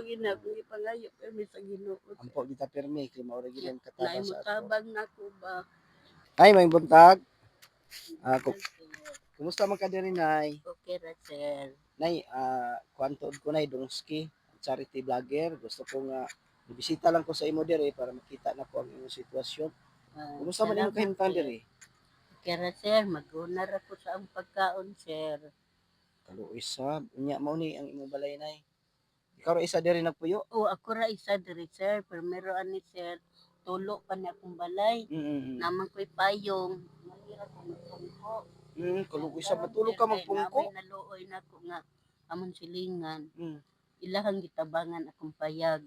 gina kung ipangayo permi sa Ginoo. Ampo kita permi kay mao ra gyud ang katabang Naay mo sa ato. tabang nako ba. Ay may buntag. Kumusta man ka diri nay? Okay ra sir. Nay, kuanto ko nay Dongski, charity vlogger. Gusto ko nga ibisita lang ko sa imo diri para makita na ko ang imong sitwasyon. Kumusta man imong kahimtang diri? Okay ra sir, mag-unar ako sa ang pagkaon sir. Kaluoy sab. Unya mao ni ang imong balay nay. Ikaw ra isa diri nagpuyo? O ako ra isa diri sir, primero ani sir, tulo pa na akong balay. Naman ko'y payong, mahirap ko magpungko. Kaluoy sab matulog ka magpungko. Namay naluoy na ko nga among silingan. Ilahang gitabangan akong payag.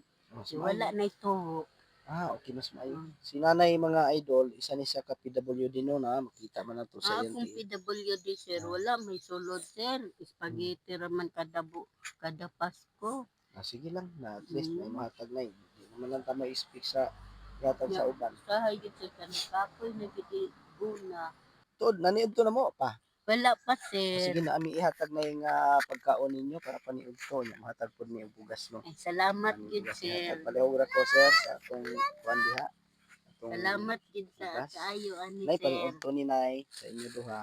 Wala na ito. Okay, mas maayo. Si nanay mga idol, isa ni siya ka PWD no na, makita man nato sa Akong iyang PWD sir, wala may sulod sir. Spaghetti raman kada Pasko. Sige lang, na at least may mahatag na. Hindi naman lang ta ma-speak sa gatag sa uban. Sahay gid sa kanakapoy na gid una. Tod, naniud to na mo pa. Wala pa sir. Sige na, ami ihatag na yung pagkaon ninyo para paniud to. Mahatag po niyo bugas no. Ay, salamat gid sir. Palihog ko sir sa atong kuan diha. Salamat gid sa kaayo ani Nay, sir. paniud to ni nay sa inyo duha.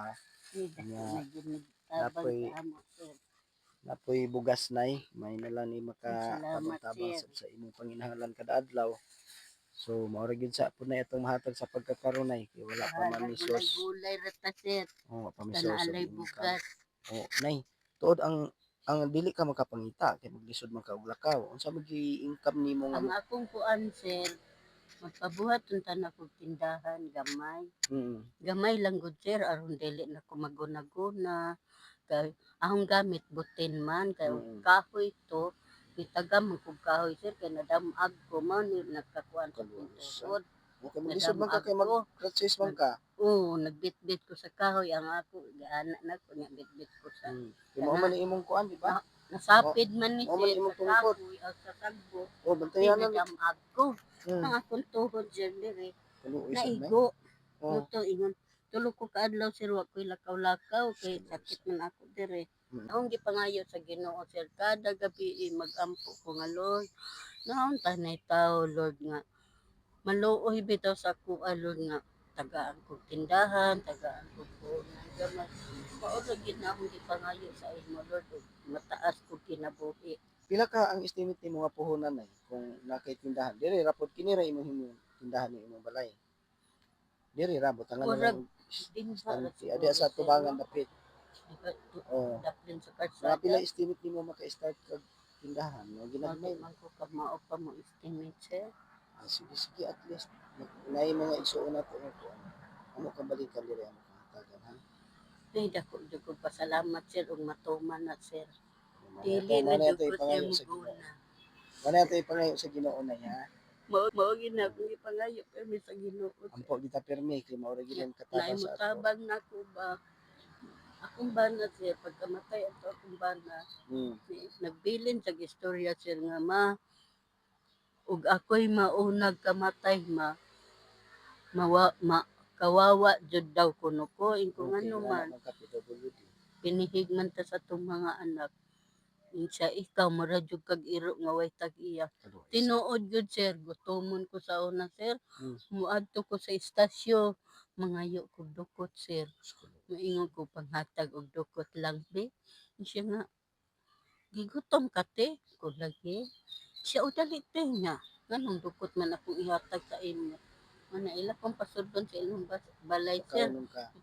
Napoy bugas nay, may nalang ni makatabang sa imong panginahanglan kada adlaw. So mao ra gyud sa punay atong mahatag sa pagkakaron nay kay wala pa man ni sos. Gulay ra ta sir. Pa mi sos. Bugas. Nay, tuod ang dili ka makapangita kay maglisod man ka og lakaw. Unsa man gi-income nimo nga? Ang akong kuan sir, magpabuhat unta na kog tindahan gamay. Gamay lang gud sir aron dili na ko maguna-guna. Kay akong gamit butin man kay kahoy to. Itagam kog kahoy sir kay nadamag ko man ni nagkakuan sa pintuod. Okay, maglisod man ka kay mag-practice man ka. Oo, nagbitbit ko sa kahoy ang ako gaana na ko nga bitbit ko sa. Mao man ni imong kuan di ba? Nasapid man ni Mao man sir imong sa tungkod. kahoy o sa tagbo. Bantayan na. Nadamag ko. Ang akong tuhod sir diri. Kaluoy sa Naigo. Muto ingon tulo ko kaadlaw sir wa ko'y lakaw-lakaw kay sakit man ako dire. Akong gipangayo sa Ginoo sir kada gabi magampo ko nga Lord. Naon tanay tao Lord nga maluoy bitaw sa kuha Lord nga tagaan kog tindahan, tagaan kog gamay. Mao ra gid na akong gipangayo sa imo Lord mataas kog kinabuhi. Pila ka ang estimate nimo nga puhunan nay kung nakay tindahan? Diri ra pod kini ra imong tindahan ni imong balay. Diri ra butangan lang adi sa tubangan dapit. Daplin sa Mga kalsada. pila estimate nimo maka-start kag tindahan? Mga ginagmay man ko ka mao pa mo estimate sir. Sige at least nay mga igsuon nato nga kuan. Amo ka balikan diri amo kahatagan ha. Ay dako pasalamat sir ug matuman na sir. Dili na jud ko sir muguna. Wala tay pangayo sa Ginoo nay ha. Mao gina kung ipangayo permi sa Ginoo. Ampo kita permi kay mao ra gyud ang katabang sa ato. Tabang nako ba. Akong bana sir pagkamatay ato akong bana. Nagbilin sa istorya sir nga ma ug ako'y maunag kamatay kawawa jud daw kuno ko kung ano man. Pinihig man ta sa tong mga anak. Siya ikaw mura jud kag iro nga way tag-iya. Tinuod jud sir, gutomon ko sa una sir. Muadto ko sa istasyo, mangayo kog dukot sir. Moingon ko panghatag og dukot lang be. Siya nga gigutom ka te, ko lagi. Siya o dali te nga. Ganong dukot man akong ihatag sa inyo. Mana ila kong pasudlon sa inyong balay sir.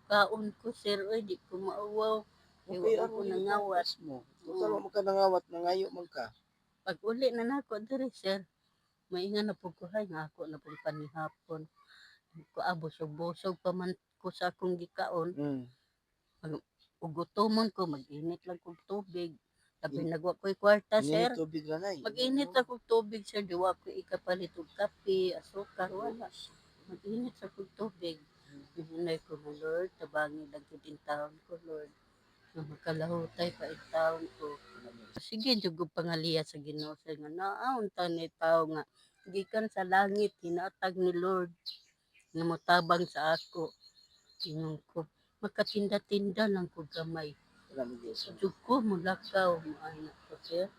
Kaon ko sir, oy di ko maawaw. Okay, ako nangawat mo. Total mo ka nangawat, nangayo man ka. Pag uli na nako diri sir, maingan na pud ko hay nga ako na pud panihapon. Ko busog pa man ko sa akong gikaon. Ug gutomon ko mag-init lang kog tubig. Sabi nagwa ko'y kwarta sir. Tubig ra nay. Mag-init lang kog tubig sir, diwa ko ikapalit og kape, asukar wala. Mag-init sa kog tubig. Hinay ko nga Lord, tabangi lang gid taon ko Lord. Nga makalahutay pa taon ko. Sige jud ko pangaliya sa Ginoo sir nga naon tanay tao nga gikan sa langit hinatag ni Lord nga motabang sa ako. Ingon ko makatinda-tinda lang ko gamay. Jud ko mulakaw mo anak ko sir.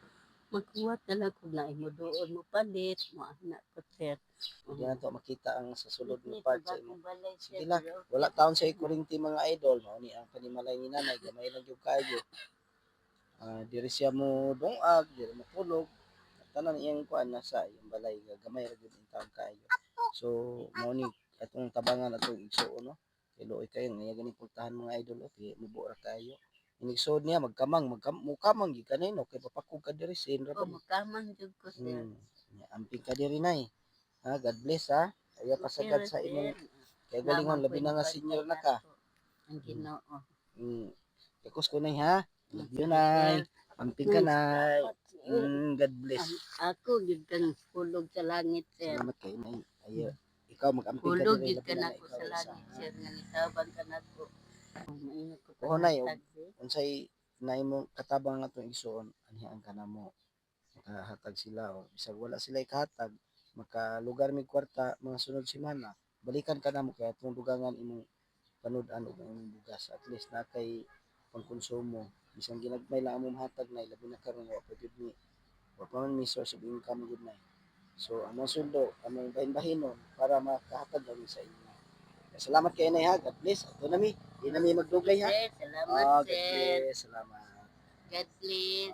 magkuwat na lang kung naay mo doon mo palit, mo anak ko, sir. Hindi na to makita ang sa sulod Ni ng part sa imo. balay, sir. Sige lang, wala taon sa ikurinti mga idol, mao ni ang panimalay ni nanay, gamay lang yung kayo. Diri siya mo dongag, diri mo kulog. Tanan iyang kuan nasa iyang balay, gamay ra gyud ang taon kayo. So, mao ni atong tabangan atong igsuon no. Kiloy kayo nga gani pultahan mga idol, okay, mubo ra kayo. Inisod niya mukamang gyud kanino kay papakog ka diri sin ra O, ba. magkamang jud ko, sir. Amping ka diri nay. God bless ha. Ayaw pasagad sa imong kay galingon labi na nga senior na ka. Ang Ginoo. Yakos ko nay ha. Love you nay. Amping ka nay. God bless. Ako gyud kang hulog sa langit, sir. Salamat kay nay. Ayaw. Ikaw mag-amping ka Hulog diri gyud ka labi na nako ikaw sa isa. langit, sir, nga nitabang ka nako. Mainit ko Oo nay. panatag, sir. Unsay nay mo katabang atong igsuon anhian ka na mo. Makahatag sila o bisag wala sila ikahatag makalugar mi kwarta mga sunod semana balikan ka na mo kaya atong dugangan imong panud-an og imong bugas at least na kay pangkonsumo bisan ginagmay lang among hatag na labi na karon wa pa gyud ni wa pa man mi source of income gyud na so among sundo among bahin-bahinon para makahatag kami sa inyo. Salamat kay inay ha. God bless. Ato na mi. Di na mi magdugay ha. Sir, salamat, God sir. bless. Salamat. God bless.